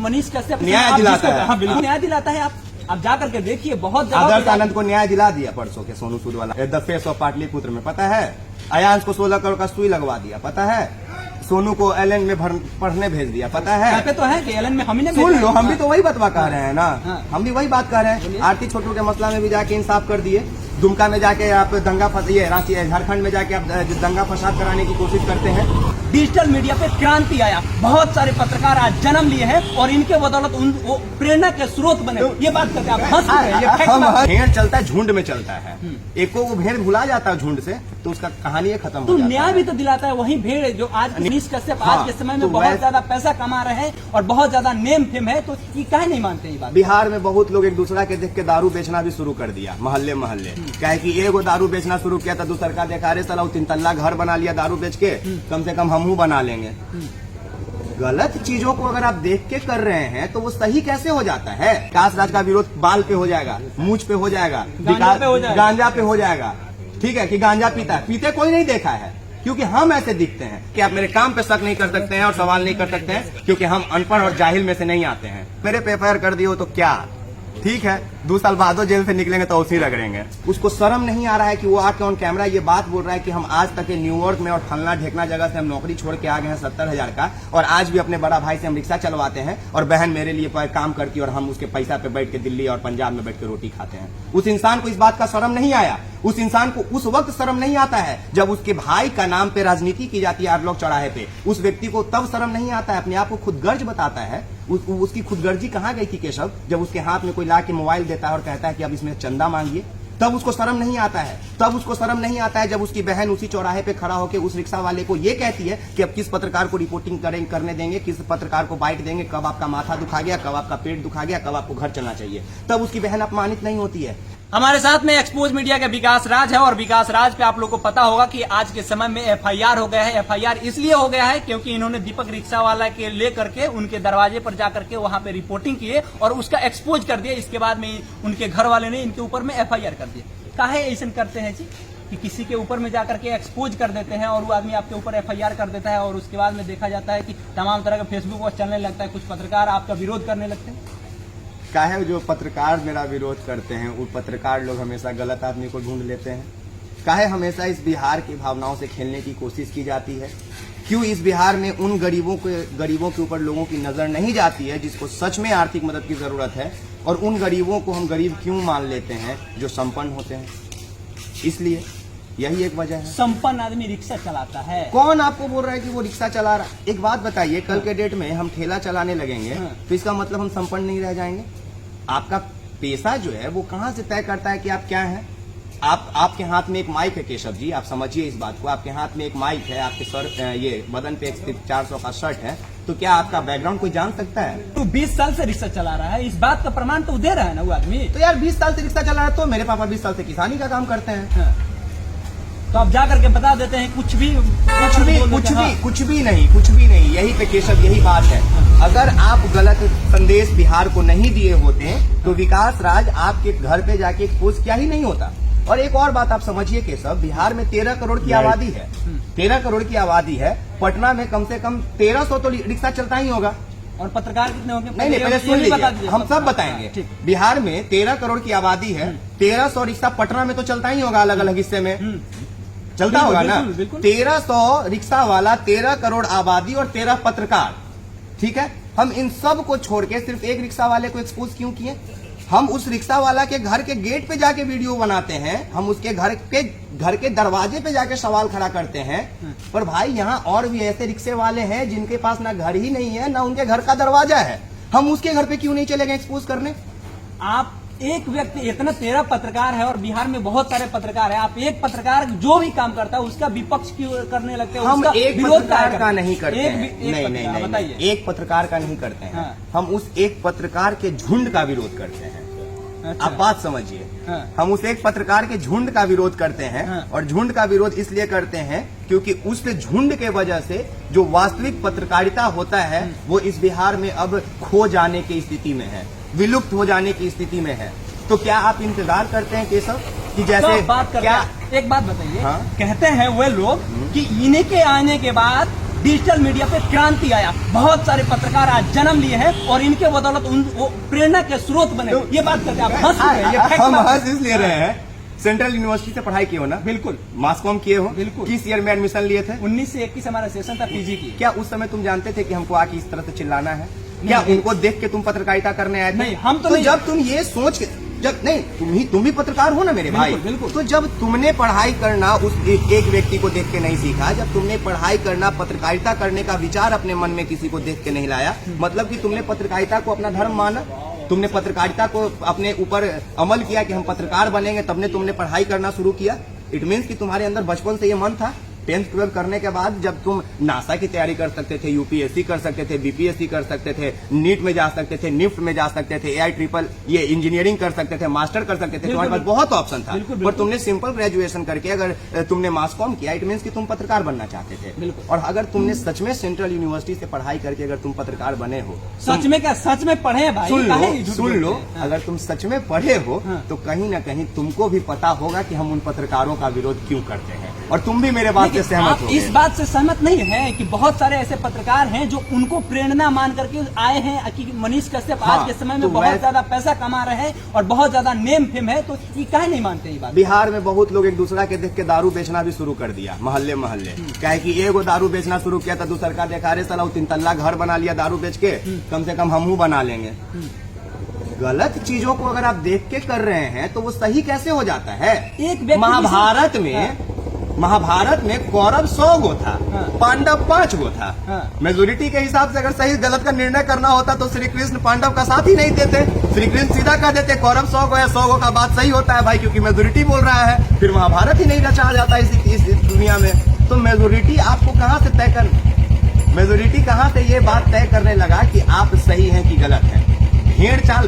मनीष कश्यप न्याय दिलाता है। हाँ बिल्कुल न्याय दिलाता है। आप जाकर के देखिए, बहुत आदर्श आनंद को न्याय दिला दिया परसों के सोनू सूद वाला द फेस ऑफ पाटलिपुत्र में, पता है। अयांश को 16 करोड़ का सुई लगवा दिया, पता है। सोनू को एलन में पढ़ने भेज दिया, पता है। तो है कि एलन में हम ही सुन लो, हम भी तो वही बतवा कह रहे हैं ना। हाँ। हम भी वही बात कर रहे हैं। आरती छोटू के मसला में भी जाके इंसाफ कर दिए। दुमका में जाके आप दंगा फंसिए, रांची झारखंड में जाके आप दंगा फसाद कराने की कोशिश करते हैं। डिजिटल मीडिया पे क्रांति आया, बहुत सारे पत्रकार आज जन्म लिए हैं और इनके बदौलत वो प्रेरणा के स्रोत बने। ये बात करते हैं भेड़ चलता है, झुंड में चलता है। एको को भेड़ भुला जाता है झुंड से, तो उसका कहानी खत्म हो जाता है। न्याय भी तो दिलाता है वही भेड़ जो आज मनीष कश्यप आज के समय में बहुत ज्यादा पैसा कमा रहे हैं और बहुत ज्यादा नेम फेम है, तो ये काहे नहीं मानते ये बात। बिहार में बहुत लोग एक दूसरा के देख के दारू बेचना भी शुरू कर दिया, मोहल्ले मोहल्ले। क्या कि एगो दारू बेचना शुरू किया था, दूसरा का देखा रे साला 3 तल्ला घर बना लिया दारू बेच के, कम से कम हमहू बना लेंगे। गलत चीजों को अगर आप देख के कर रहे हैं तो वो सही कैसे हो जाता है। विकास राज का विरोध बाल पे हो जाएगा, मूंछ पे हो जाएगा, गांजा पे हो जाएगा। ठीक है कि गांजा पीता है, पीते कोई नहीं देखा है, क्योंकि हम ऐसे दिखते हैं कि आप मेरे काम पे शक नहीं कर सकते हैं और सवाल नहीं कर सकते हैं, क्योंकि हम अनपढ़ और जाहिल में से नहीं आते हैं। मेरे पे एफआईआर कर दिए हो तो क्या ठीक है, 2 साल बाद जेल से निकलेंगे तो उसी रगड़ेंगे। उसको शर्म नहीं आ रहा है कि वो आके ऑन कैमरा ये बात बोल रहा है कि हम आज तक न्यूयॉर्क में और फलना ढेकना जगह से हम नौकरी छोड़ के आ गए हैं 70,000 का, और आज भी अपने बड़ा भाई से हम रिक्शा चलवाते हैं और बहन मेरे लिए काम करती है और हम उसके पैसा पे बैठ के दिल्ली और पंजाब में बैठ के रोटी खाते हैं। उस इंसान को इस बात का शर्म नहीं आया। उस इंसान को उस वक्त शर्म नहीं आता है जब उसके भाई का नाम पे राजनीति की जाती है आरलोक चौराहे पे। उस व्यक्ति को तब शर्म नहीं आता है, अपने आप को खुदगर्ज बताता है। उसकी खुदगर्जी कहाँ गई थी केशव, जब उसके हाथ में कोई ला के मोबाइल देता है और कहता है कि अब इसमें चंदा मांगिए, तब उसको शर्म नहीं आता है। तब उसको शर्म नहीं आता है जब उसकी बहन उसी चौराहे पे खड़ा होकर उस रिक्शा वाले को ये कहती है कि अब किस पत्रकार को रिपोर्टिंग करने देंगे, किस पत्रकार को बाइट देंगे, कब आपका माथा दुखा गया, कब आपका पेट दुखा गया, कब आपको घर चलना चाहिए। तब उसकी बहन अपमानित नहीं होती है। हमारे साथ में एक्सपोज मीडिया का विकास राज है, और विकास राज पे आप लोग को पता होगा कि आज के समय में एफआईआर हो गया है। एफआईआर इसलिए हो गया है क्योंकि इन्होंने दीपक रिक्शा वाला के लेकर के उनके दरवाजे पर जाकर के वहां पे रिपोर्टिंग किए और उसका एक्सपोज कर दिया। इसके बाद में उनके घर वाले ने इनके ऊपर में एफआईआर कर दिया। काहे ऐसा करते हैं जी कि किसी के ऊपर में जाकर के एक्सपोज कर देते हैं और वो आदमी आपके ऊपर एफआईआर कर देता है, और उसके बाद में देखा जाता है कि तमाम तरह का फेसबुक पर चलने लगता है, कुछ पत्रकार आपका विरोध करने लगते हैं। काहे जो पत्रकार मेरा विरोध करते हैं वो पत्रकार लोग हमेशा गलत आदमी को ढूंढ लेते हैं। काहे हमेशा इस बिहार की भावनाओं से खेलने की कोशिश की जाती है। क्यों इस बिहार में उन गरीबों के ऊपर लोगों की नजर नहीं जाती है जिसको सच में आर्थिक मदद की जरूरत है, और उन गरीबों को हम गरीब क्यों मान लेते हैं जो संपन्न होते हैं। इसलिए यही एक वजह है। संपन्न आदमी रिक्शा चलाता है। कौन आपको बोल रहा है कि वो रिक्शा चला रहा है? एक बात बताइए, कल के डेट में हम ठेला चलाने लगेंगे तो इसका मतलब हम संपन्न नहीं रह जाएंगे? आपका पेशा जो है वो कहाँ से तय करता है कि आप क्या हैं? आपके हाथ में एक माइक है केशव जी, आप समझिए इस बात को। आपके हाथ में एक माइक है, आपके सर ये बदन पे एक 400 का शर्ट है, तो क्या आपका बैकग्राउंड कोई जान सकता है? तो 20 साल से रिक्शा चला रहा है, इस बात का प्रमाण तो दे रहा है ना वो आदमी। तो यार 20 साल से रिक्शा चला रहा है, तो मेरे पापा 20 साल से किसानी का काम करते हैं। तो आप जाकर के बता देते हैं कुछ भी नहीं। यही पे केशव यही बात है। अगर आप गलत संदेश बिहार को नहीं दिए होते तो विकास राज आपके घर पे जाके एक्सपोज क्या ही नहीं होता। और एक और बात आप समझिए केशव, बिहार में 13 करोड़ की आबादी है। 13 करोड़ की आबादी है। पटना में कम से कम 1300 तो रिक्शा चलता ही होगा। और पत्रकार कितने होंगे? नहीं, पहले सुन लीजिए, हम सब बताएंगे। बिहार में 13 करोड़ की आबादी है, 1300 रिक्शा पटना में तो चलता ही होगा, अलग अलग हिस्से में चलता होगा ना। 1300 रिक्शा वाला, 13 करोड़ आबादी और 13 पत्रकार, ठीक है। हम इन सब को छोड़ के सिर्फ एक रिक्शा वाले को एक्सपोज क्यों किए? हम उस रिक्शा वाला के घर के गेट पे जाके वीडियो बनाते हैं, हम उसके घर के दरवाजे पे जाके सवाल खड़ा करते हैं। पर भाई यहाँ और भी ऐसे रिक्शे वाले हैं जिनके पास ना घर ही नहीं है ना उनके घर का दरवाजा है, हम उसके घर पे क्यों नहीं चले गए एक्सपोज करने? आप एक व्यक्ति, इतना 13 पत्रकार है और बिहार में बहुत सारे पत्रकार है, आप एक पत्रकार जो भी काम करता है उसका विपक्ष क्यों करने लगते हैं? हम एक पत्रकार का नहीं करते हैं। नहीं, बताइए। एक पत्रकार का नहीं करते हैं। हम उस एक पत्रकार के झुंड का विरोध करते हैं। अच्छा। आप बात समझिए। हम उस एक पत्रकार के झुंड का विरोध करते हैं। और झुंड का विरोध इसलिए करते हैं क्योंकि उस झुंड के वजह से जो वास्तविक पत्रकारिता होता है वो इस बिहार में अब खो जाने की स्थिति में है, विलुप्त हो जाने की स्थिति में है। तो क्या आप इंतजार करते हैं केशव कि जैसे बात क्या? एक बात बताइए। कहते हैं वे लोग कि इन्हीं के आने के बाद डिजिटल मीडिया पे क्रांति आया, बहुत सारे पत्रकार आज जन्म लिए हैं और इनके बदौलत वो प्रेरणा के स्रोत बने। ये बात करके आप हंस रहे हैं, ये फैक्ट हम बात है। हंस इसलिए रहे हैं, सेंट्रल यूनिवर्सिटी से पढ़ाई किए हो ना? बिल्कुल। मास कॉम किए हो? बिल्कुल। किस ईयर में एडमिशन लिए थे? 19 से 21 हमारा सेशन था पीजी की। क्या उस समय तुम जानते थे कि हमको आके इस तरह से चिल्लाना है? क्या उनको देख के तुम पत्रकारिता करने आए थे? नहीं, हम तो नहीं। जब तुम ये सोच के, जब नहीं तुम भी पत्रकार हो ना मेरे भाई, बिल्कुल। तो जब तुमने पढ़ाई करना उस एक व्यक्ति को देख के नहीं सीखा, जब तुमने पढ़ाई करना पत्रकारिता करने का विचार अपने मन में किसी को देख के नहीं लाया, मतलब कि तुमने पत्रकारिता को अपना धर्म माना, तुमने पत्रकारिता को अपने ऊपर अमल किया कि हम पत्रकार बनेंगे, तब ने तुमने पढ़ाई करना शुरू किया। इट मीन्स कि तुम्हारे अंदर बचपन से ये मन था। 10th 12th करने के बाद जब तुम नासा की तैयारी कर सकते थे, यूपीएससी कर सकते थे, बीपीएससी कर सकते थे, नीट में जा सकते थे, निफ्ट में जा सकते थे, AI ट्रिपल ये इंजीनियरिंग कर सकते थे, मास्टर कर सकते थे, तुम्हारे पास बहुत ऑप्शन था। पर तुमने सिंपल ग्रेजुएशन करके अगर तुमने मास कॉम किया, इट मीन्स कि तुम पत्रकार बनना चाहते थे। और अगर तुमने सच में सेंट्रल यूनिवर्सिटी से पढ़ाई करके अगर तुम पत्रकार बने हो, सच में क्या, सच में पढ़े हैं भाई? सुन लो, अगर तुम सच में पढ़े हो तो कहीं ना कहीं तुमको भी पता होगा कि हम उन पत्रकारों का विरोध क्यों करते हैं, और तुम भी मेरे बात से सहमत हो। इस बात से सहमत नहीं है कि बहुत सारे ऐसे पत्रकार हैं जो उनको प्रेरणा मान करके आए हैं कि मनीष कश्यप आज के समय में बहुत ज्यादा पैसा कमा रहे हैं और बहुत ज्यादा नेम फेम है, तो ये काहे नहीं मानते ये बात? बिहार में बहुत लोग एक दूसरा के देख के दारू बेचना भी शुरू कर दिया, मोहल्ले मोहल्ले। क्या कि एगो दारू बेचना शुरू किया तो दूसर का देखा रे साला 3 तल्ला घर बना लिया दारू बेच के, कम से कम हमहू बना लेंगे। गलत चीजों को अगर आप देख के कर रहे हैं तो वो सही कैसे हो जाता है? एक महाभारत में कौरव 100 गो था, पांडव 5 गो था। मेजोरिटी के हिसाब से अगर सही गलत का निर्णय करना होता तो श्री कृष्ण पांडव का साथ ही नहीं देते। श्री कृष्ण सीधा कह देते कौरव 100 गो या 100 गो का बात सही होता है भाई, क्योंकि मेजोरिटी बोल रहा है, फिर महाभारत ही नहीं रचा जाता इस दुनिया में। तो मेजोरिटी आपको कहाँ से तय कर, मेजोरिटी कहाँ से ये बात तय करने लगा कि आप सही हैं कि गलत है?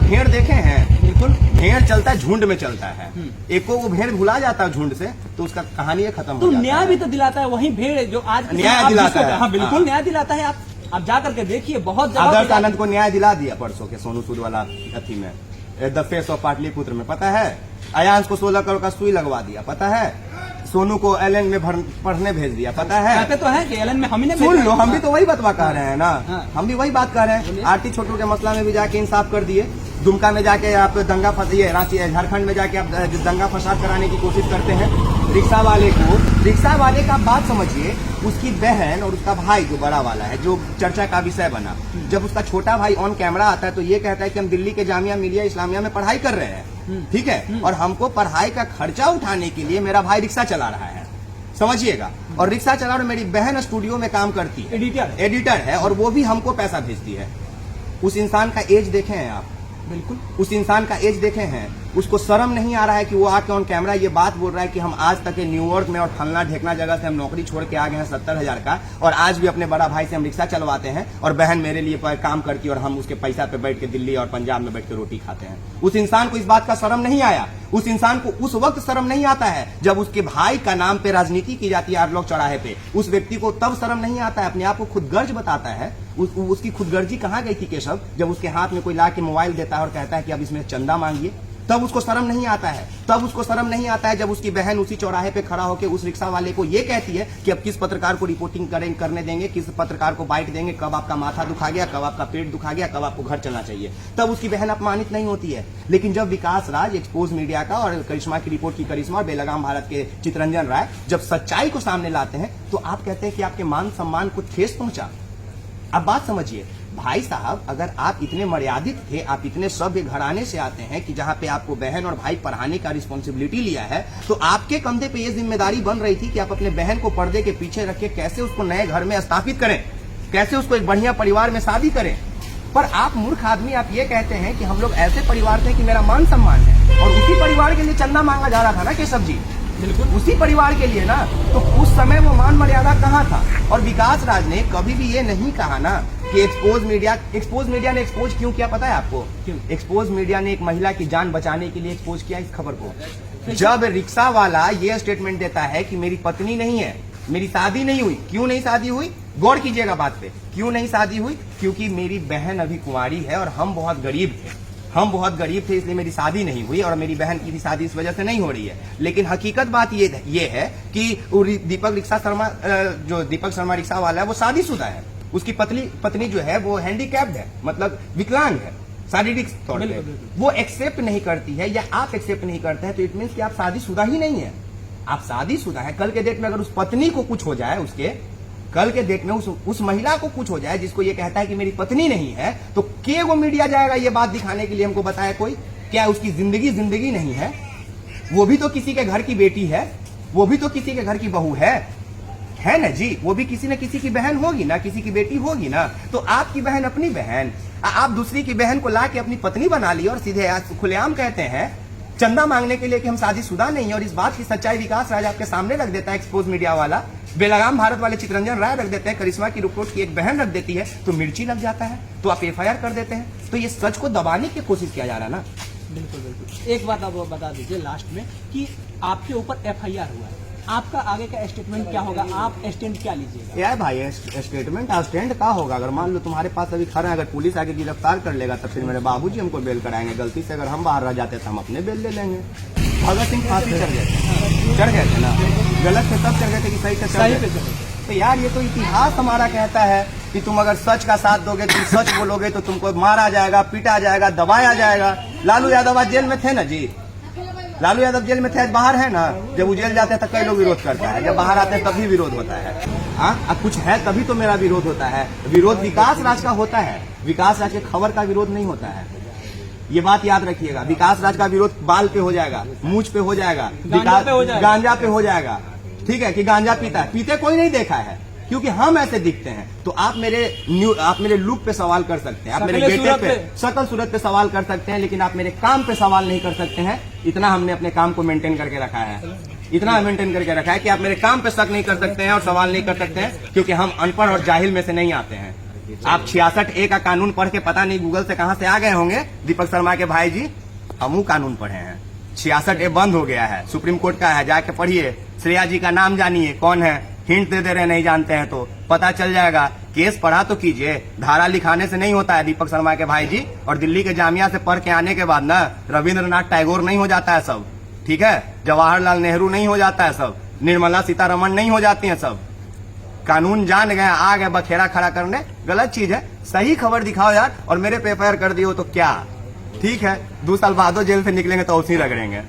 भेड़ देखे हैं? बिल्कुल। भेड़ चलता है, झुंड में चलता है। एको को भेड़ भुला जाता है झुंड से तो उसका कहानी खत्म हो जाता है। न्याय भी तो दिलाता है वही भेड़ जो आज न्याय दिलाता है। हाँ, बिल्कुल न्याय दिलाता है। आप जा करके देखिए, बहुत आदर्श आनंद को न्याय दिला दिया परसों के सोनू सूद वाला अथी में, द फेस ऑफ पाटलिपुत्र में, पता है? अयांश को 16 करोड़ का सुई लगवा दिया, पता है? सोनू को एलन में पढ़ने भेज दिया, पता है? कहते तो है कि एलन में हम ही ने सुन लो, हम भी तो वही बतवा कह रहे हैं ना, हम भी वही बात कर रहे हैं। आरती छोटू के मसला में भी जाके इंसाफ कर दिए, दुमका में जाके आप दंगा फंसिए, रांची झारखंड में जाके आप दंगा फसाद कराने की कोशिश करते हैं। रिक्शा वाले का बात समझिए, उसकी बहन और उसका भाई जो बड़ा वाला है, जो चर्चा का विषय बना, जब उसका छोटा भाई ऑन कैमरा आता है तो ये कहता है कि हम दिल्ली के जामिया मिलिया इस्लामिया में पढ़ाई कर रहे हैं, ठीक है, और हमको पढ़ाई का खर्चा उठाने के लिए मेरा भाई रिक्शा चला रहा है, समझिएगा। और रिक्शा चला रहा, मेरी बहन स्टूडियो में काम करती है, एडिटर है, और वो भी हमको पैसा भेजती है। उस इंसान का एज देखे हैं आप? बिल्कुल। उस इंसान का एज देखे हैं? उसको शर्म नहीं आ रहा है कि वो आके ऑन कैमरा ये बात बोल रहा है कि हम आज तक न्यूयॉर्क में और फलना ढेकना जगह से हम नौकरी छोड़ के आ गए हैं 70,000 का, और आज भी अपने बड़ा भाई से हम रिक्शा चलवाते हैं, और बहन मेरे लिए काम करती है और हम उसके पैसा पे बैठ के दिल्ली और पंजाब में बैठ के रोटी खाते हैं। उस इंसान को इस बात का शर्म नहीं आया। उस इंसान को उस वक्त शर्म नहीं आता है जब उसके भाई का नाम पे राजनीति की जाती है आरलोक चौराहे पे। उस व्यक्ति को तब शर्म नहीं आता है, अपने आप को खुदगर्ज बताता है। उसकी खुदगर्जी कहाँ गई थी केशव? जब उसके हाथ में कोई ला के मोबाइल देता है और कहता है कि अब इसमें चंदा मांगिए, तब उसको शर्म नहीं आता है। तब उसको शर्म नहीं आता है जब उसकी बहन उसी चौराहे पे खड़ा होकर उस रिक्शा वाले को ये कहती है कि अब किस पत्रकार को रिपोर्टिंग करने देंगे, किस पत्रकार को बाइट देंगे, कब आपका माथा दुखा गया, कब आपका पेट दुखा गया, कब आपको घर चलना चाहिए। तब उसकी बहन अपमानित नहीं होती है। लेकिन जब विकास राज, एक्सपोज मीडिया का, और करिश्मा की रिपोर्ट की करिश्मा और बेलगाम भारत के चितरंजन राय जब सच्चाई को सामने लाते हैं तो आप कहते हैं कि आपके मान सम्मान को ठेस पहुंचा। अब बात समझिए भाई साहब, अगर आप इतने मर्यादित थे, आप इतने सभ्य घराने से आते हैं कि जहां पे आपको बहन और भाई पढ़ाने का रिस्पॉन्सिबिलिटी लिया है, तो आपके कंधे पे ये जिम्मेदारी बन रही थी कि आप अपने बहन को पर्दे के पीछे रख के कैसे उसको नए घर में स्थापित करें, कैसे उसको एक बढ़िया परिवार में शादी करें। पर आप मूर्ख आदमी, आप ये कहते हैं कि हम लोग ऐसे परिवार थे कि मेरा मान सम्मान है, और उसी परिवार के लिए चंदा मांगा जा रहा था ना केशव जी, बिल्कुल उसी परिवार के लिए ना। तो उस समय वो मान मर्यादा कहाँ था? और विकास राज ने कभी भी ये नहीं कहा ना कि एक्सपोज मीडिया ने एक्सपोज क्यों किया, पता है आपको? एक्सपोज मीडिया ने एक महिला की जान बचाने के लिए एक्सपोज किया इस खबर को। जब रिक्शा वाला ये स्टेटमेंट देता है कि मेरी पत्नी नहीं है, मेरी शादी नहीं हुई, क्यों नहीं शादी हुई? गौर कीजिएगा बात पे, क्यों नहीं शादी हुई? क्योंकि मेरी बहन अभी कुंवारी है और हम बहुत गरीब थे, हम बहुत गरीब थे इसलिए मेरी शादी नहीं हुई और मेरी बहन की भी शादी इस वजह से नहीं हो रही है। लेकिन हकीकत बात ये है कि दीपक शर्मा रिक्शा वाला है, वो शादीशुदा है। उसकी पत्नी जो है वो हैंडीकैप्ड है, मतलब विकलांग है शारीरिक तौर पे। वो एक्सेप्ट नहीं करती है या आप एक्सेप्ट नहीं करते हैं तो इट मीन्स कि आप शादीशुदा ही नहीं है। आप शादीशुदा है। कल के डेट में अगर उस पत्नी को कुछ हो जाए, कल के डेट में उस महिला को कुछ हो जाए जिसको ये कहता है कि मेरी पत्नी नहीं है, तो के वो मीडिया जाएगा ये बात दिखाने के लिए हमको बताया कोई? क्या उसकी जिंदगी नहीं है? वो भी तो किसी के घर की बेटी है, वो भी तो किसी के घर की बहू है ना जी। वो भी किसी न किसी की बहन होगी ना, किसी की बेटी होगी ना। तो आपकी बहन अपनी बहन, आप दूसरी की बहन को ला के अपनी पत्नी बना ली और सीधे खुलेआम कहते हैं चंदा मांगने के लिए कि हम शादीशुदा नहीं है। और इस बात की सच्चाई विकास राज आपके सामने रख देता है, एक्सपोज मीडिया वाला। बेलगाम भारत वाले चितरंजन राय रख देते हैं, करिश्मा की रिपोर्ट की एक बहन रख देती है, तो मिर्ची लग जाता है, तो आप FIR कर देते हैं। तो ये सच को दबाने की कोशिश किया जा रहा है ना। बिल्कुल बिल्कुल। एक बात आप बता दीजिए लास्ट में कि आपके ऊपर FIR हुआ है, आपका आगे का स्टेटमेंट क्या होगा? आप स्टैंड क्या लीजिएगा? यार भाई स्टेटमेंट स्टैंड का होगा? अगर मान लो तुम्हारे पास अभी खड़ा है, अगर पुलिस आके गिरफ्तार कर लेगा तो फिर मेरे बाबूजी हमको बेल कराएंगे। गलती से अगर हम बाहर रह जाते तो हम अपने बेल ले लेंगे। भगत सिंह फांसी चढ़ गए थे ना, गलत से तब चढ़ गए थे कि सही से चढ़ गए थे। तो यार ये तो इतिहास हमारा कहता है कि तुम अगर सच का साथ दोगे, तुम सच बोलोगे तो तुमको मारा जाएगा, पीटा जाएगा, दबाया जाएगा। लालू यादव आज जेल में थे ना जी, लालू यादव जेल में थे, आज बाहर है ना। जब वो जेल जाते हैं तो कई लोग विरोध करता है, जब बाहर आते हैं तभी विरोध होता है। हाँ, कुछ है तभी तो मेरा विरोध होता है। विरोध विकास राज का होता है, विकास राज के खबर का विरोध नहीं होता है। ये बात याद रखिएगा। विकास राज का विरोध बाल पे हो जाएगा, मूछ पे हो जाएगा, गांजा पे हो जाएगा। ठीक है कि गांजा पीता है, पीते कोई नहीं देखा है क्योंकि हम ऐसे दिखते हैं। तो आप मेरे लुक पे सवाल कर सकते हैं, आप मेरे बेटे पे, शकल सूरत पे सवाल कर सकते हैं, लेकिन आप मेरे काम पे सवाल नहीं कर सकते हैं। इतना हमने अपने काम को मेंटेन करके रखा है, इतना मेंटेन करके रखा है कि आप मेरे काम पे शक नहीं कर सकते हैं और सवाल नहीं कर सकते हैं, क्योंकि हम अनपढ़ और जाहिल में से नहीं आते हैं। आप 66A का कानून पढ़ के पता नहीं गूगल से कहां से आ गए होंगे दीपक शर्मा के भाई जी। हम कानून पढ़े हैं। 66A बंद हो गया है, सुप्रीम कोर्ट का है, जाके पढ़िए। श्रेया जी का नाम जानिए कौन है, हिंट दे रहे नहीं जानते हैं तो पता चल जाएगा। केस पढ़ा तो कीजिए, धारा लिखाने से नहीं होता है दीपक शर्मा के भाई जी। और दिल्ली के जामिया से पढ़ के आने के बाद ना रविंद्रनाथ टैगोर नहीं हो जाता है सब, ठीक है? जवाहरलाल नेहरू नहीं हो जाता है सब, निर्मला सीतारमण नहीं हो जाती है सब। कानून जान गए, आ गए बखेड़ा खड़ा करने, गलत चीज है। सही खबर दिखाओ यार, और मेरे पे FIR कर दियो तो क्या, ठीक है? 2 साल बाद जेल से निकलेंगे तो उसी रगड़ेंगे।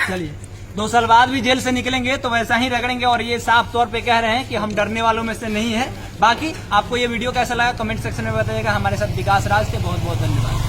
चलिए 2 साल बाद भी जेल से निकलेंगे तो वैसा ही रगड़ेंगे। और ये साफ तौर पे कह रहे हैं कि हम डरने वालों में से नहीं है। बाकी आपको ये वीडियो कैसा लगा कमेंट सेक्शन में बताइएगा। हमारे साथ विकास राज थे, बहुत बहुत धन्यवाद।